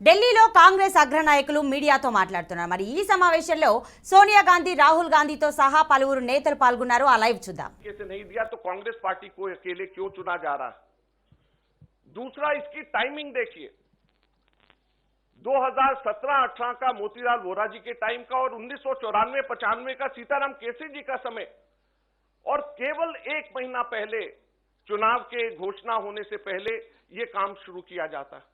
ఢిల్లీలో కాంగ్రెస్ అగ్రనాయకులు మీడియాతో మాట్లాడుతున్నారు. మరి ఈ సమావేశంలో సోనియా గాంధీ, రాహుల్ గాంధీతో సహా పలువురు నేతలు పాల్గొన్నారు. ఆ లైవ్ చూద్దాం. नहीं दिया तो कांग्रेस पार्टी को अकेले क्यों चुना जा रहा है? दूसरा, इसकी टाइमिंग देखिए, 2017-18 का मोतीलाल वोरा जी के टाइम का और 1994-95 का सीताराम केसरी जी का समय, और केवल एक महीना पहले चुनाव के घोषणा होने से पहले यह काम शुरू किया जाता है।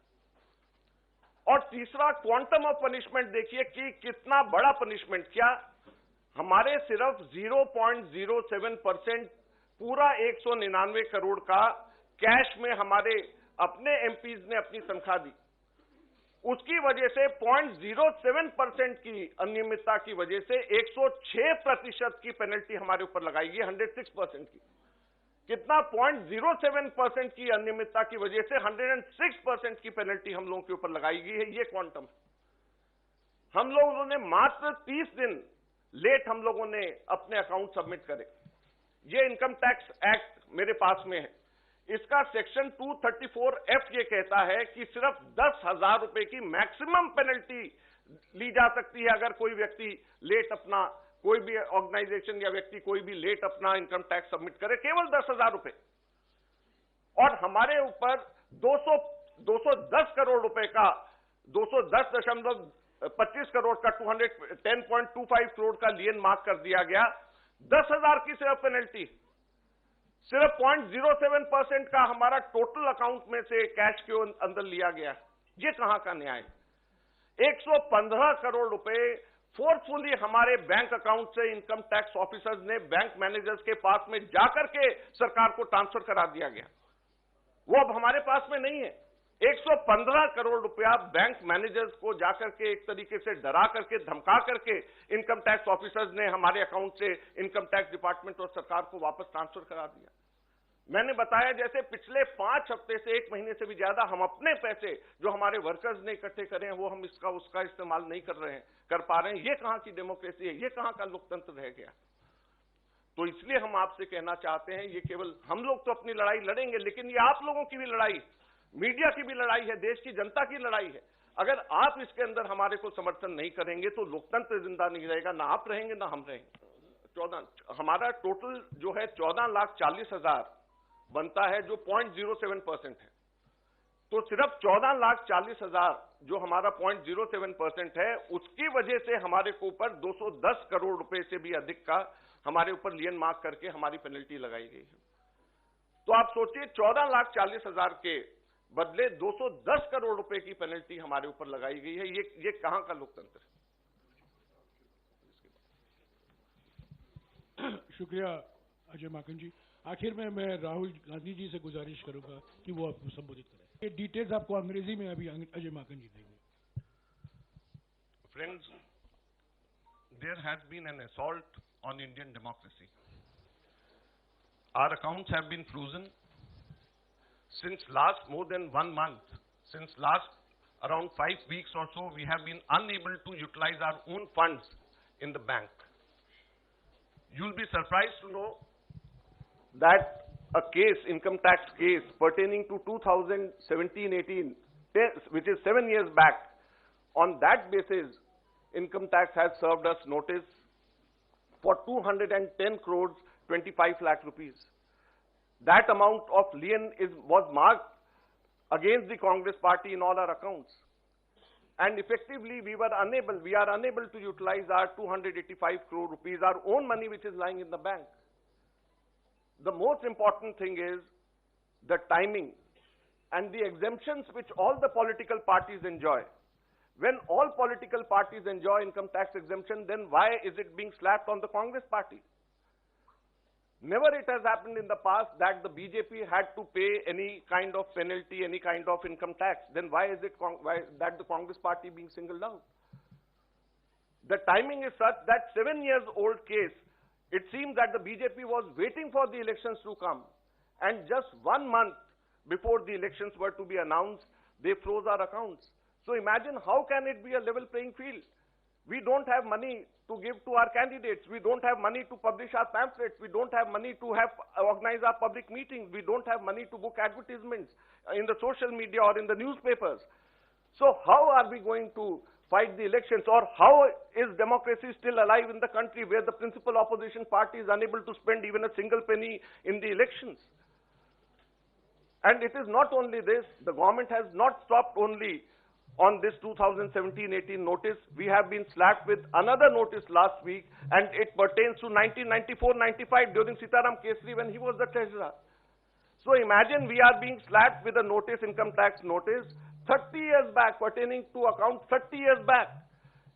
और तीसरा, क्वांटम ऑफ पनिशमेंट देखिए कि कितना बड़ा पनिशमेंट। क्या हमारे सिर्फ 0.07% पूरा 199 करोड़ का कैश में हमारे अपने एमपीज ने अपनी तनख्वाह दी, उसकी वजह से 0.07% की अनियमितता की वजह से 106% की पेनल्टी हमारे ऊपर लगाई गई, 106% की। कितना? 0.07% की अनियमितता की वजह से 106% की पेनल्टी हम लोगों के ऊपर लगाई गई है। ये क्वांटम। हम लोगों ने मात्र 30 दिन लेट हम लोगों ने अपने अकाउंट सबमिट करे। ये इनकम टैक्स एक्ट मेरे पास में है, इसका सेक्शन 234F ये कहता है कि सिर्फ 10,000 रुपए की मैक्सिमम पेनल्टी ली जा सकती है अगर कोई व्यक्ति लेट अपना, कोई भी ऑर्गेनाइजेशन या व्यक्ति कोई भी लेट अपना इनकम टैक्स सबमिट करे, केवल 10,000 रुपए। और हमारे ऊपर 210 करोड़ रुपए का, 210.25 करोड़ का 210.25 करोड़ का लियन मार्क कर दिया गया। 10,000 की सिर्फ पेनल्टी, सिर्फ 0.07% का हमारा टोटल अकाउंट में से कैश के अंदर लिया गया। ये कहां का न्याय? 115 करोड़ रुपए फोर्सफुली हमारे बैंक अकाउंट से इनकम टैक्स ऑफिसर्स ने बैंक मैनेजर्स के पास में जाकर के सरकार को ट्रांसफर करा दिया गया। वो अब हमारे पास में नहीं है। 115 करोड़ रुपया बैंक मैनेजर्स को जाकर के एक तरीके से डरा करके, धमका करके इनकम टैक्स ऑफिसर्स ने हमारे अकाउंट से इनकम टैक्स डिपार्टमेंट और सरकार को वापस ट्रांसफर करा दिया। मैंने बताया जैसे पिछले 5 हफ्ते से 1 महीने से भी ज्यादा हम अपने पैसे जो हमारे वर्कर्स ने इकट्ठे करे हैं वो हम उसका इस्तेमाल नहीं कर पा रहे हैं। ये कहां की डेमोक्रेसी है? ये कहां का लोकतंत्र रह गया? तो इसलिए हम आपसे कहना चाहते हैं, ये केवल हम लोग तो अपनी लड़ाई लड़ेंगे, लेकिन ये आप लोगों की भी लड़ाई, मीडिया की भी लड़ाई है, देश की जनता की लड़ाई है। अगर आप इसके अंदर हमारे को समर्थन नहीं करेंगे तो लोकतंत्र जिंदा नहीं रहेगा, ना आप रहेंगे ना हम रहेंगे। 14 हमारा टोटल जो है 14,40,000 बनता है, जो 0.07% है। तो सिर्फ 14,40,000 जो हमारा 0.07% है, उसकी वजह से हमारे को ऊपर 210 करोड़ रुपए से भी अधिक का हमारे ऊपर लियन मार्क करके हमारी पेनल्टी लगाई गई है। तो आप सोचिए, 14,40,000 के बदले 210 करोड़ रुपए की पेनल्टी हमारे ऊपर लगाई गई है। ये कहां का लोकतंत्र है? शुक्रिया अजय माकन जी। आखिर में मैं राहुल गांधी जी से गुजारिश करूंगा कि वो आपको संबोधित करें। ये डिटेल्स आपको अंग्रेजी में अभी अजय माकन जी देंगे। Friends, there has been an assault on Indian democracy. Our accounts have been frozen since last more than 1 month. Since last around 5 weeks or so, we have been unable to utilize our own funds in the bank. You'll be surprised to know that a case, income tax case pertaining to 2017-18, which is 7 years back, on that basis, income tax has served us notice for 210 crores 25 lakh rupees. That amount of lien was marked against the Congress party in all our accounts. And effectively, we are unable to utilize our 285 crore rupees, our own money which is lying in the bank. The most important thing is the timing and the exemptions which all the political parties enjoy. When all political parties enjoy income tax exemption, then why is it being slapped on the Congress party? Never it has happened in the past that the BJP had to pay any kind of penalty, any kind of income tax. Then why is it that the Congress party being singled out? The timing is such that 7 years old case, it seems that the BJP was waiting for the elections to come, and just 1 month before the elections were to be announced, they froze our accounts. So imagine how can it be a level playing field? We don't have money to give to our candidates. We don't have money to publish our pamphlets. We don't have money to organize our public meetings. We don't have money to book advertisements in the social media or in the newspapers. So how are we going to fight the elections, or how is democracy still alive in the country where the principal opposition party is unable to spend even a single penny in the elections? And it is not only this, the government has not stopped only on this 2017-18 notice. We have been slapped with another notice last week, and it pertains to 1994-95 during Sitaram Kesri when he was the treasurer. So imagine we are being slapped with a notice, income tax notice, 30 years back, pertaining to accounts 30 years back,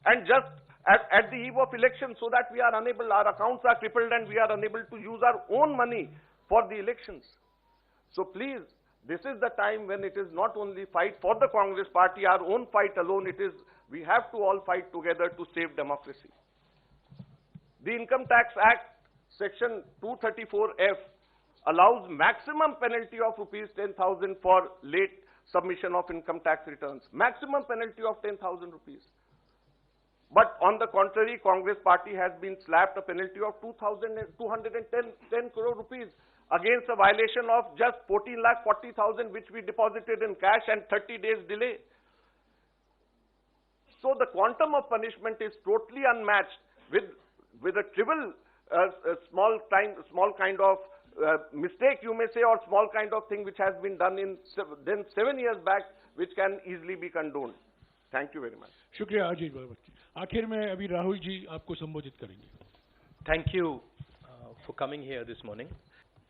and just at the eve of election, so that we are unable, our accounts are crippled and we are unable to use our own money for the elections. So please, this is the time when it is not only fight for the Congress party, our own fight alone, it is, we have to all fight together to save democracy. The Income Tax Act, Section 234F, allows maximum penalty of rupees 10,000 for late submission of income tax returns. Maximum penalty of 10,000 rupees. But on the contrary, Congress party has been slapped a penalty of 210 crore rupees against a violation of just 14,40,000 which we deposited in cash and 30 days delay. So the quantum of punishment is totally unmatched with a trivial small kind of mistake, you may say, or small kind of thing which has been done in 7 years back, which can easily be condoned. Thank you very much. शुक्रिया अजीत बाबा। आखिर में अभी राहुल जी आपको संबोधित करेंगे। Thank you for coming here this morning.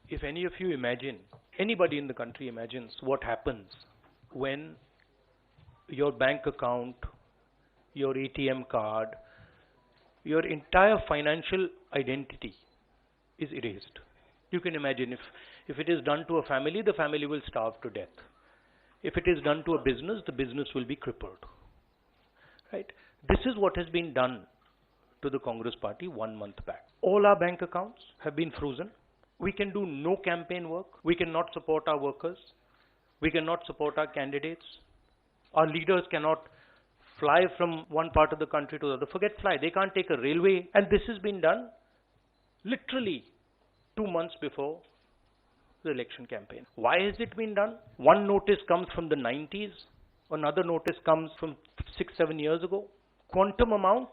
If any of you imagine, anybody in the country imagines what happens when your bank account, your ATM card, your entire financial identity is erased. You can imagine if it is done to a family, the family will starve to death. If it is done to a business, the business will be crippled. Right? This is what has been done to the Congress party 1 month back. All our bank accounts have been frozen. We can do no campaign work. We cannot support our workers. We cannot support our candidates. Our leaders cannot fly from one part of the country to the other. Forget fly. They can't take a railway. And this has been done literally 2 months before the election campaign. Why has it been done? One notice comes from the 90s. Another notice comes from 6-7 years ago. Quantum amount,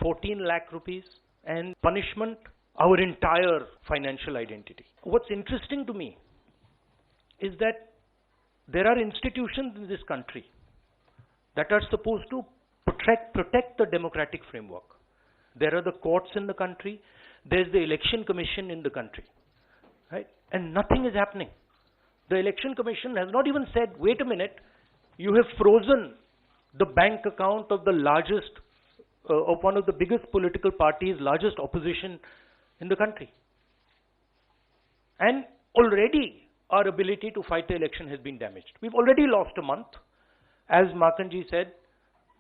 14 lakh rupees. And punishment, our entire financial identity. What's interesting to me is that there are institutions in this country that are supposed to protect the democratic framework. There are the courts in the country. There's the election commission in the country. Right? And nothing is happening. The election commission has not even said, wait a minute, you have frozen the bank account of the largest, of one of the biggest political parties, largest opposition in the country. And already our ability to fight the election has been damaged. We've already lost a month. As Mallikarjun said,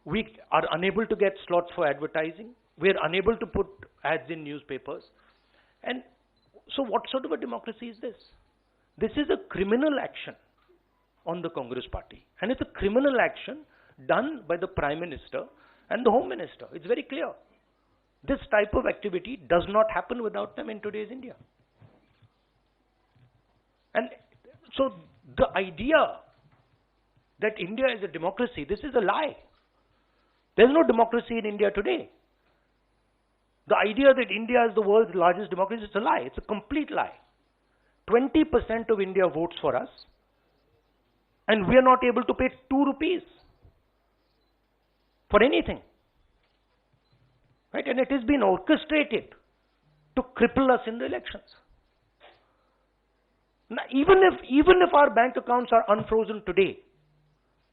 we are unable to get slots for advertising. We are unable to put ads in newspapers. And so what sort of a democracy is this? This is a criminal action on the Congress party. And it's a criminal action done by the Prime Minister and the Home Minister. It's very clear. This type of activity does not happen without them in today's India. And so the idea that India is a democracy, this is a lie. There's no democracy in India today. The idea that India is the world's largest democracy is a lie. It's a complete lie. 20% of India votes for us, and we are not able to pay 2 rupees for anything. Right? And it has been orchestrated to cripple us in the elections. Now, even if our bank accounts are unfrozen today,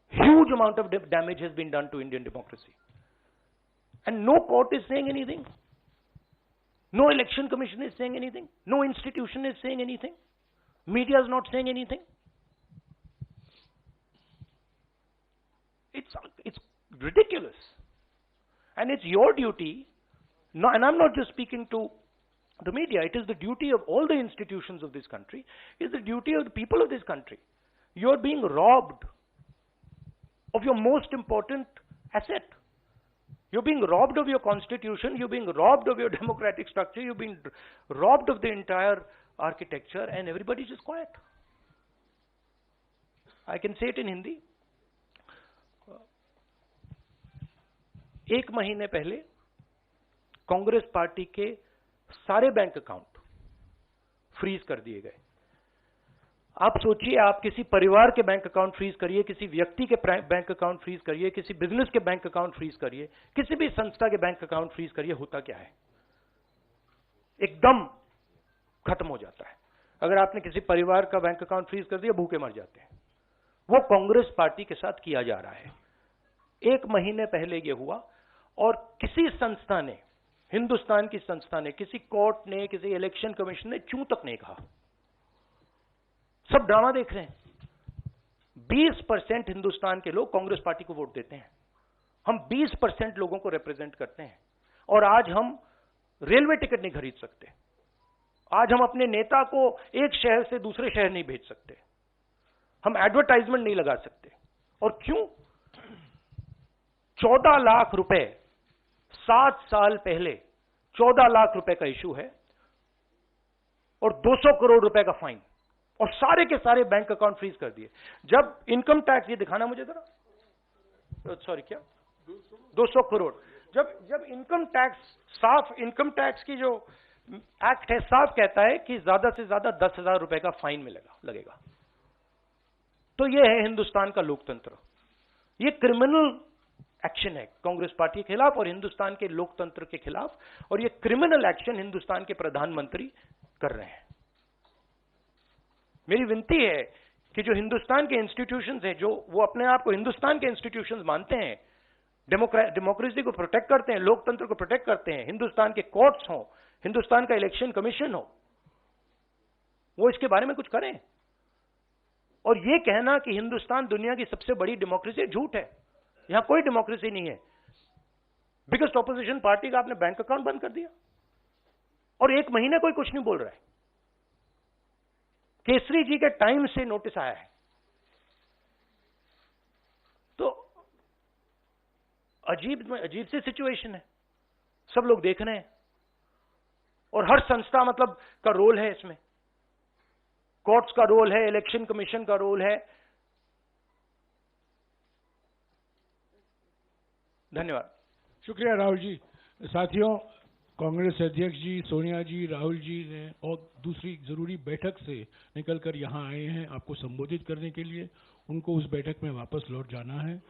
huge amount of damage has been done to Indian democracy. And no court is saying anything. No election commission is saying anything. No institution is saying anything. Media is not saying anything. It's ridiculous. And it's your duty, and I'm not just speaking to the media, it is the duty of all the institutions of this country, it is the duty of the people of this country. You're being robbed of your most important asset. You're being robbed of your constitution, you're being robbed of your democratic structure, you're being robbed of the entire architecture, and everybody's just quiet. I can say it in Hindi. एक महीने पहले Congress party के सारे bank account freeze कर दिए गए। आप सोचिए, आप किसी परिवार के बैंक अकाउंट फ्रीज करिए, किसी व्यक्ति के बैंक अकाउंट फ्रीज करिए, किसी बिजनेस के बैंक अकाउंट फ्रीज करिए, किसी भी संस्था के बैंक अकाउंट फ्रीज करिए, होता क्या है? एकदम खत्म हो जाता है। अगर आपने किसी परिवार का बैंक अकाउंट फ्रीज कर दिया, भूखे मर जाते हैं। वो कांग्रेस पार्टी के साथ किया जा रहा है। एक महीने पहले ये हुआ और किसी संस्था ने, हिंदुस्तान की संस्था ने, किसी कोर्ट ने, किसी इलेक्शन कमीशन ने चूं तक नहीं कहा। सब ड्रामा देख रहे हैं। 20% हिंदुस्तान के लोग कांग्रेस पार्टी को वोट देते हैं। हम 20% लोगों को रिप्रेजेंट करते हैं और आज हम रेलवे टिकट नहीं खरीद सकते। आज हम अपने नेता को एक शहर से दूसरे शहर नहीं भेज सकते। हम एडवर्टाइजमेंट नहीं लगा सकते। और क्यों? 14 लाख रुपए 7 साल पहले 14 लाख रुपए का इशू है और 200 करोड़ रुपए का फाइन, और सारे के सारे बैंक अकाउंट फ्रीज कर दिए। जब इनकम टैक्स, ये दिखाना मुझे जरा, सॉरी क्या, 200 करोड़। जब इनकम टैक्स, साफ इनकम टैक्स की जो एक्ट है साफ कहता है कि ज्यादा से ज्यादा 10,000 रुपए का फाइन लगेगा। तो ये है हिंदुस्तान का लोकतंत्र। ये क्रिमिनल एक्शन है कांग्रेस पार्टी के खिलाफ और हिंदुस्तान के लोकतंत्र के खिलाफ, और ये क्रिमिनल एक्शन हिंदुस्तान के प्रधानमंत्री कर रहे हैं। मेरी विनती है कि जो हिंदुस्तान के इंस्टीट्यूशंस हैं, जो वो अपने आप को हिंदुस्तान के इंस्टीट्यूशंस मानते हैं, डेमोक्रेसी को प्रोटेक्ट करते हैं, लोकतंत्र को प्रोटेक्ट करते हैं, हिंदुस्तान के कोर्ट्स हो, हिंदुस्तान का इलेक्शन कमीशन हो, वो इसके बारे में कुछ करें। और ये कहना कि हिंदुस्तान दुनिया की सबसे बड़ी डेमोक्रेसी, झूठ है। यहां कोई डेमोक्रेसी नहीं है। बिगेस्ट ऑपोजिशन पार्टी का आपने बैंक अकाउंट बंद कर दिया और एक महीने कोई कुछ नहीं बोल रहा है। केसरी जी के टाइम से नोटिस आया है। तो अजीब सी सिचुएशन है। सब लोग देख रहे हैं और हर संस्था मतलब का रोल है इसमें। कोर्ट्स का रोल है, इलेक्शन कमीशन का रोल है। धन्यवाद। शुक्रिया राहुल जी। साथियों, कांग्रेस अध्यक्ष जी, सोनिया जी, राहुल जी ने और दूसरी जरूरी बैठक से निकलकर यहां आए हैं आपको संबोधित करने के लिए। उनको उस बैठक में वापस लौट जाना है।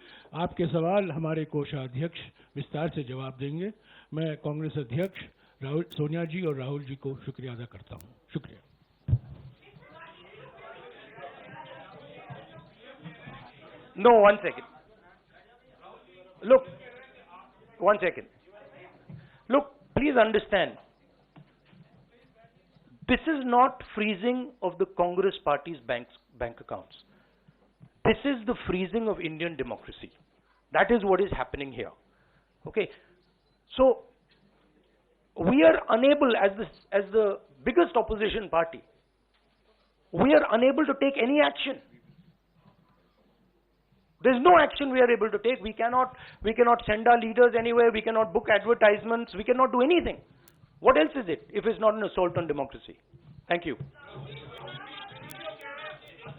आपके सवाल हमारे कोषाध्यक्ष विस्तार से जवाब देंगे। मैं कांग्रेस अध्यक्ष सोनिया जी और राहुल जी को शुक्रिया अदा करता हूं। शुक्रिया। No, 1 second. Look, 1 second. Look, please understand. This is not freezing of the Congress party's bank accounts. This is the freezing of Indian democracy. That is what is happening here. Okay? So, we are unable, as the biggest opposition party, we are unable to take any action. There's no action we are able to take. We cannot send our leaders anywhere. We cannot book advertisements. We cannot do anything. What else is it if it's not an assault on democracy? Thank you.